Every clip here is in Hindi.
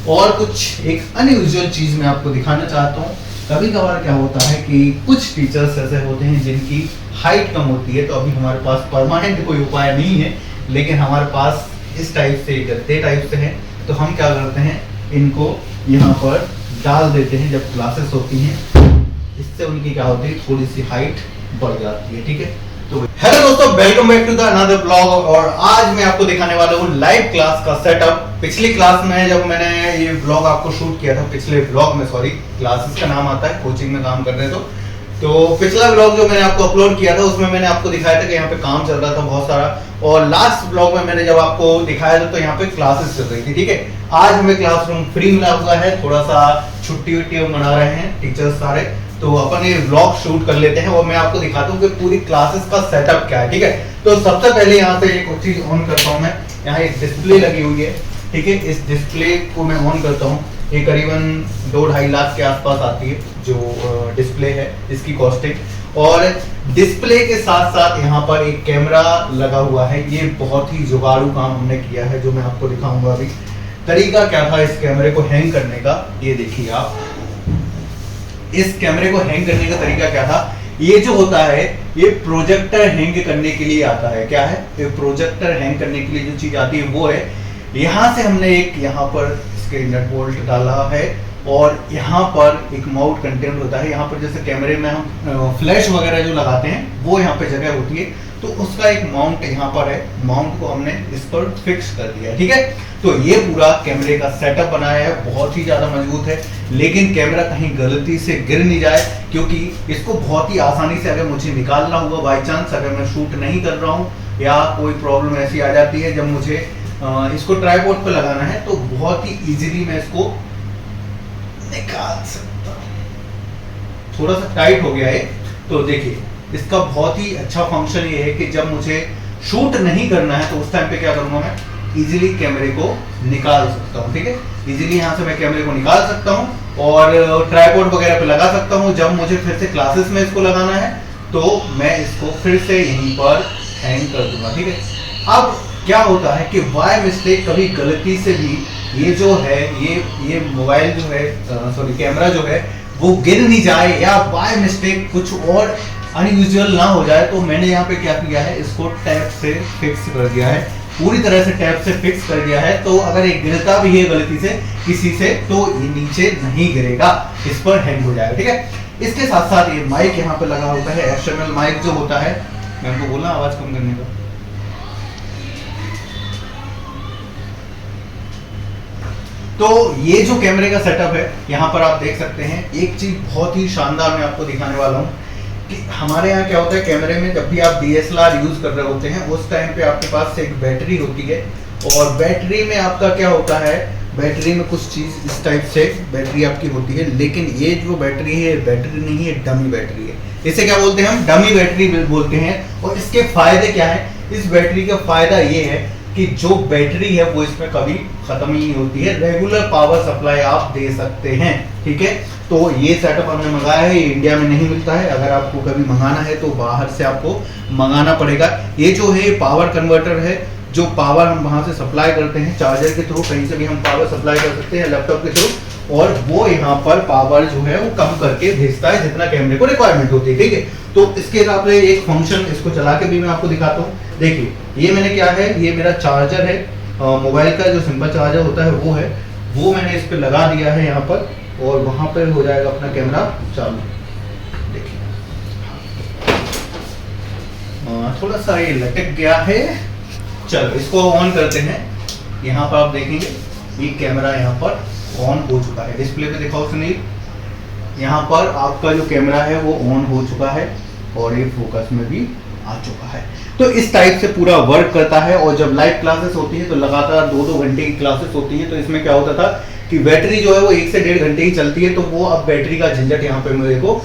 और कुछ एक अनयूजुअल चीज मैं आपको दिखाना चाहता हूँ। कभी कभार क्या होता है कि कुछ टीचर्स ऐसे होते हैं जिनकी हाइट कम होती है, तो अभी हमारे पास परमानेंट कोई उपाय नहीं है, लेकिन हमारे पास इस टाइप से गद्दे टाइप से है। तो हम क्या करते हैं, इनको यहाँ पर डाल देते हैं जब क्लासेस होती हैं, इससे उनकी क्या होती है, थोड़ी सी हाइट बढ़ जाती है। ठीक है, तो हेलो दोस्तों, welcome back to the another blog. और आज मैं आपको दिखाने वाला हूँ लाइव क्लास का सेटअप। पिछली क्लास में जब मैंने ये ब्लॉग आपको शूट किया था, पिछले ब्लॉग में, सॉरी क्लासेस का नाम आता है, कोचिंग में काम कर रहे हैं तो पिछला ब्लॉग जो मैंने आपको अपलोड किया था उसमें मैंने आपको दिखाया था कि यहाँ पे काम चल रहा था बहुत सारा, और लास्ट ब्लॉग में मैंने जब आपको दिखाया था तो यहाँ पे क्लासेस चल रही थी। ठीक है, आज हमें क्लासरूम फ्री मिला हुआ है, थोड़ा सा छुट्टी वुट्टी मना रहे हैं टीचर्स सारे, तो अपन ये व्लॉग शूट कर लेते हैं और मैं आपको दिखाता हूँ कि पूरी क्लासेस का सेटअप क्या है। ठीक है, तो सबसे पहले यहाँ से एक चीज ऑन करता हूँ मैं। यहाँ एक डिस्प्ले लगी हुई है, ठीक है, इस डिस्प्ले को मैं ऑन करता हूँ। ये करीबन 2-2.5 लाख के आसपास आती है जो डिस्प्ले है, इसकी कॉस्टिंग। और डिस्प्ले के साथ साथ यहाँ पर एक कैमरा लगा हुआ है। ये बहुत ही जुगाड़ू काम हमने किया है, जो मैं आपको दिखाऊंगा अभी। तरीका क्या था इस कैमरे को हैंग करने का, ये देखिए आप। इस कैमरे को हैंग करने का तरीका क्या था, ये जो होता है ये प्रोजेक्टर हैंग करने के लिए आता है। क्या है, ये प्रोजेक्टर हैंग करने के लिए जो चीज आती है वो है, यहाँ से हमने एक यहाँ पर इसके नट बोल्ट डाला है, और यहाँ पर एक माउंट कंटेंट होता है। यहाँ पर जैसे कैमरे में हम फ्लैश वगैरह जो लगाते हैं वो यहाँ पे जगह होती है, तो उसका एक माउंट यहाँ पर है। माउंट को हमने इस पर फिक्स कर दिया है। ठीक है, तो ये पूरा कैमरे का सेटअप बनाया है, बहुत ही ज्यादा मजबूत है, लेकिन कैमरा कहीं गलती से गिर नहीं जाए, क्योंकि इसको बहुत ही आसानी से अगर मुझे निकालना हुआ, बाई चांस अगर मैं शूट नहीं कर रहा हूँ या कोई प्रॉब्लम ऐसी आ जाती है जब मुझे इसको ट्राइपॉड पर लगाना है, तो बहुत ही इजीली मैं इसको निकाल सकता हूँ। थोड़ा सा टाइट हो गया है, तो देखिए इसका बहुत ही अच्छा फंक्शन ये है कि जब मुझे शूट नहीं करना है तो उस टाइम पे क्या करूंगा, मैं इजीली कैमरे को निकाल सकता हूँ। ठीक है, इजीली यहाँ से मैं कैमरे को निकाल सकता हूँ और ट्राइपॉड वगैरह पे लगा सकता हूँ। जब मुझे फिर से क्लासेस में इसको लगाना है तो मैं इसको फिर से यहीं पर हैंग कर दूंगा। ठीक है, अब क्या होता है कि बाय मिस्टेक कभी गलती से भी ये जो है, ये मोबाइल जो है, सॉरी कैमरा जो है वो गिर नहीं जाए, या बाय मिस्टेक कुछ और अनयूजुअल ना हो जाए, तो मैंने यहाँ पे क्या किया है, इसको टैप से फिक्स कर दिया है, पूरी तरह से टैप से फिक्स कर दिया है। तो अगर ये गिरता भी है गलती से किसी से, तो ये नीचे नहीं गिरेगा, इस पर हैंग हो जाएगा। ठीक है, इसके साथ साथ ये माइक यहाँ पे लगा होता है, एक्सटर्नल माइक जो होता है, मैं आपको बोला आवाज कम करने का। तो ये जो कैमरे का सेटअप है, यहाँ पर आप देख सकते हैं। एक चीज बहुत ही शानदार मैं आपको दिखाने वाला हूँ कि हमारे यहाँ क्या होता है, कैमरे में जब भी आप DSLR यूज कर रहे होते हैं उस टाइम पे आपके पास एक बैटरी होती है, और बैटरी में आपका क्या होता है, बैटरी में कुछ चीज इस टाइप से बैटरी आपकी होती है, लेकिन ये जो बैटरी है बैटरी नहीं है, डमी बैटरी है। इसे क्या बोलते हैं हम, डमी बैटरी बोलते हैं। और इसके फायदे क्या है, इस बैटरी का फायदा ये है कि जो बैटरी है वो इसमें कभी खत्म ही नहीं होती है, रेगुलर पावर सप्लाई आप दे सकते हैं। ठीक है, तो ये सेटअप हमने मंगाया है, ये इंडिया में नहीं मिलता है। अगर आपको कभी मंगाना है तो बाहर से आपको मंगाना पड़ेगा। ये जो है पावर कन्वर्टर है, जो पावर हम वहां से सप्लाई करते हैं चार्जर के थ्रू, कहीं से भी हम पावर सप्लाई कर सकते हैं लैपटॉप के थ्रू, और वो यहाँ पर पावर जो है वो कम करके भेजता है जितना कैमरे को रिक्वायरमेंट होती है। ठीक है, तो इसके हिसाब से एक फंक्शन, इसको चला के भी मैं आपको दिखाता हूँ। देखिए ये मैंने क्या है, ये मेरा चार्जर है, मोबाइल का जो सिंपल चार्जर होता है वो है, वो मैंने इस पे लगा दिया है यहाँ पर, और वहां पर हो जाएगा अपना कैमरा चालू। देखिए थोड़ा सा ये लटक गया है, चलो इसको ऑन करते हैं। यहाँ पर आप देखेंगे ये कैमरा यहाँ पर ऑन हो चुका है, डिस्प्ले पे दिखाओ सुनील, यहाँ पर आपका जो कैमरा है वो ऑन हो चुका है, और ये फोकस में भी आ चुका है। तो इस टाइप से पूरा वर्क करता है। और जब लाइव क्लासेस होती है तो लगातार 2-2 घंटे की क्लासेस होती है, तो इसमें क्या होता था कि बैटरी जो है वो 1 से 1.5 घंटे ही चलती है, तो वो अब बैटरी का झंझट यहाँ पे मेरे को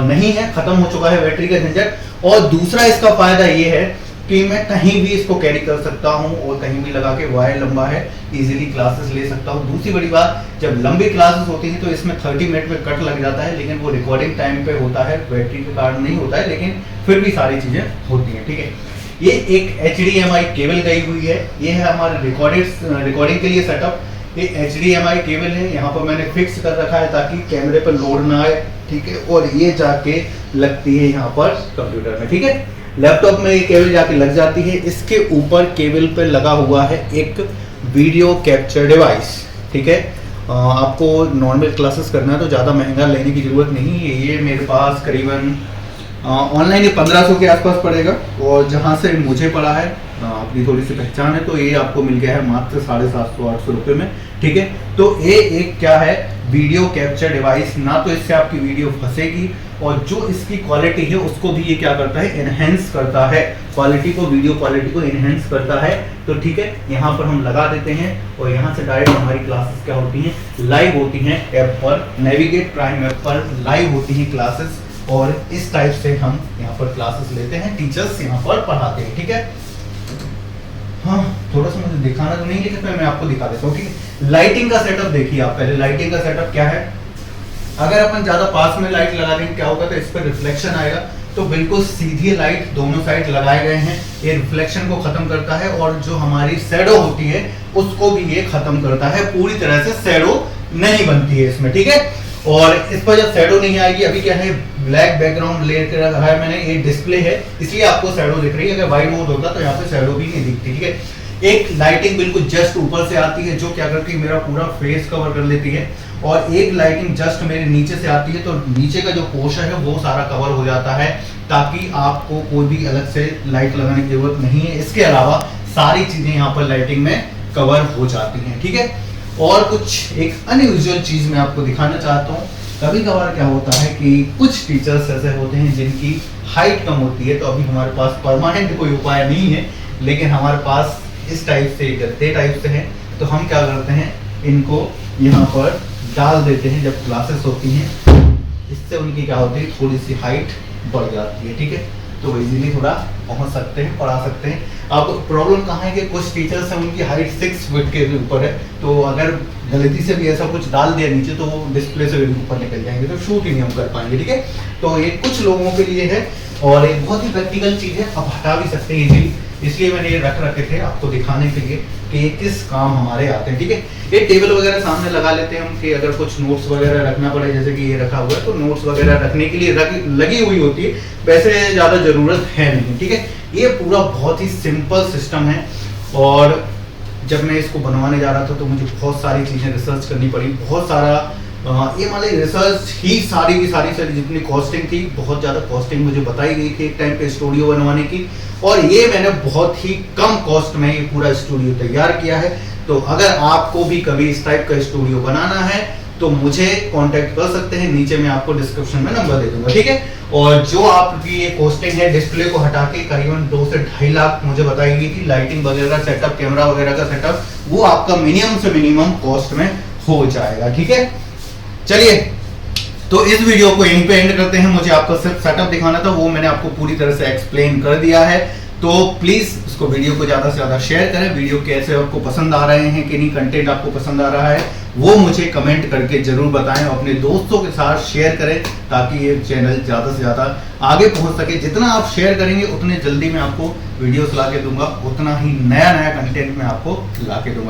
नहीं है, खत्म हो चुका है बैटरी का झंझट। और दूसरा इसका फायदा ये है कि मैं कहीं भी इसको कैरी कर सकता हूँ, और कहीं भी लगा के, वायर लंबा है, इजीली क्लासेस ले सकता हूँ। दूसरी बड़ी बात, जब लंबी क्लासेस होती है तो इसमें 30 मिनट में कट लग जाता है, लेकिन वो रिकॉर्डिंग टाइम पे होता है, बैटरी के कारण नहीं होता है, लेकिन फिर भी सारी चीजें होती हैं। ठीक है, ये एक HDMI केबल गई हुई है, ये है हमारे रिकॉर्डिंग के लिए सेटअप। ये HDMI केबल है, यहाँ पर मैंने फिक्स कर रखा है ताकि कैमरे पर लोड ना आए, ठीक है। और ये जाके लगती है यहाँ पर कंप्यूटर में, ठीक है। लैपटॉप में ये केबल जाके लग जाती है। इसके ऊपर केबल पे लगा हुआ है एक वीडियो कैप्चर डिवाइस, ठीक है। आपको नॉर्मल क्लासेस करना है तो ज़्यादा महंगा लेने की ज़रूरत नहीं है। ये मेरे पास करीबन ऑनलाइन ये 1500 के आसपास पड़ेगा, और जहाँ से मुझे पड़ा है अपनी थोड़ी सी पहचान है तो ये आपको मिल गया है मात्र 750-800 रुपये में, ठीक है। तो ये एक क्या है, वीडियो कैप्चर डिवाइस। ना तो इससे आपकी वीडियो फंसेगी, और जो इसकी क्वालिटी है उसको भी ये क्या करता है, एनहेंस करता है क्वालिटी को, वीडियो क्वालिटी को एनहेंस करता है। तो ठीक है, यहाँ पर हम लगा देते हैं और यहाँ से डायरेक्ट हमारी क्लासेस क्या होती हैं, लाइव होती हैं ऐप पर, नेविगेट प्राइम ऐप पर लाइव होती हैं क्लासेस। और इस टाइप से हम यहाँ पर क्लासेस लेते हैं, टीचर्स यहाँ पर पढ़ाते हैं, ठीक है। हाँ, थोड़ा सा मुझे दिखाना तो नहीं, लेकिन मैं आपको दिखा देता हूँ, ठीक है। लाइटिंग का सेटअप देखिए आप पहले। लाइटिंग का सेटअप क्या है, अगर अपन ज्यादा पास में लाइट लगा देंगे क्या होगा, तो इस पर रिफ्लेक्शन आएगा। तो बिल्कुल सीधी लाइट दोनों साइड लगाए गए हैं, ये रिफ्लेक्शन को खत्म करता है, और जो हमारी शैडो होती है उसको भी ये खत्म करता है। पूरी तरह से शैडो नहीं बनती है इसमें, ठीक है। और इस पर जब शैडो नहीं आएगी, अभी क्या है, ब्लैक बैकग्राउंड ले कर रखा है मैंने, ये डिस्प्ले है इसलिए आपको शैडो दिख रही है। अगर वाइट मोड होता तो यहाँ पे शैडो भी नहीं दिखती, ठीक है। एक लाइटिंग बिल्कुल जस्ट ऊपर से आती है, जो क्या करती है, मेरा पूरा फेस कवर कर लेती है। और एक लाइटिंग जस्ट मेरे नीचे से आती है, तो नीचे का जो पोर्शन है वो सारा कवर हो जाता है, ताकि आपको कोई भी अलग से लाइट लगाने की जरूरत नहीं है। इसके अलावा सारी चीजें यहाँ पर लाइटिंग में कवर हो जाती हैं, ठीक है। और कुछ एक अनयूजुअल चीज मैं आपको दिखाना चाहता हूँ। कभी कभार क्या होता है कि कुछ टीचर्स ऐसे होते हैं जिनकी हाइट कम होती है, तो अभी हमारे पास परमानेंट कोई उपाय नहीं है, लेकिन हमारे पास इस टाइप से गद्दे टाइप से है। तो हम क्या करते हैं, इनको यहाँ पर डाल देते हैं जब क्लासेस होती हैं, इससे उनकी क्या होती है, थोड़ी सी हाइट बढ़ जाती है, ठीक है। तो इजीली थोड़ा पहुंच सकते हैं, पढ़ा सकते हैं। अब प्रॉब्लम कहाँ है कि कुछ टीचर्स हैं उनकी हाइट 6 फीट के ऊपर है, तो अगर गलती से भी ऐसा कुछ डाल दिया नीचे तो वो डिस्प्ले से भी ऊपर निकल जाएंगे, तो शूट ही नहीं हम कर पाएंगे, ठीक है। तो ये कुछ लोगों के लिए है, और एक बहुत ही प्रैक्टिकल चीज़ है, आप हटा भी सकते हैं इजीली, इसलिए मैंने ये रख रखे थे आपको दिखाने के लिए कि ये किस काम हमारे आते हैं, ठीक है। ये टेबल वगैरह सामने लगा लेते हैं हम, कि अगर कुछ नोट्स वगैरह रखना पड़े, जैसे कि ये रखा हुआ है, तो नोट्स वगैरह रखने के लिए लगी हुई होती है, वैसे ज़्यादा ज़रूरत है नहीं, ठीक है। ये पूरा बहुत ही सिंपल सिस्टम है, और जब मैं इसको बनवाने जा रहा था तो मुझे बहुत सारी चीज़ें रिसर्च करनी पड़ी, बहुत सारा ये मान लीजिए रिसर्च ही सारी की सारी जितनी कॉस्टिंग थी, बहुत ज़्यादा कॉस्टिंग मुझे बताई गई थी एक टाइम पे स्टूडियो बनवाने की, और ये मैंने बहुत ही कम कॉस्ट में ये पूरा स्टूडियो तैयार किया है। तो अगर आपको भी कभी इस टाइप का स्टूडियो बनाना है तो मुझे कांटेक्ट कर सकते हैं, नीचे मैं आपको डिस्क्रिप्शन में नंबर दे दूंगा, ठीक है। और जो आपकी ये कॉस्टिंग है, डिस्प्ले को हटा के करीबन 2 से 2.5 लाख मुझे बताई गई थी, लाइटिंग वगैरह सेटअप, कैमरा वगैरह का सेटअप, वो आपका मिनिमम से मिनिमम कॉस्ट में हो जाएगा, ठीक है। चलिए, तो इस वीडियो को यहीं पे एंड करते हैं। मुझे आपको सिर्फ सेटअप दिखाना था, वो मैंने आपको पूरी तरह से एक्सप्लेन कर दिया है। तो प्लीज उसको वीडियो को ज्यादा से ज्यादा शेयर करें। वीडियो कैसे आपको पसंद आ रहे हैं कि नहीं, कंटेंट आपको पसंद आ रहा है, वो मुझे कमेंट करके जरूर बताएं, अपने दोस्तों के साथ शेयर करें, ताकि ये चैनल ज्यादा से ज्यादा आगे पहुंच सके। जितना आप शेयर करेंगे उतने जल्दी मैं आपको वीडियोस ला के दूंगा, उतना ही नया नया कंटेंट मैं आपको ला के दूंगा।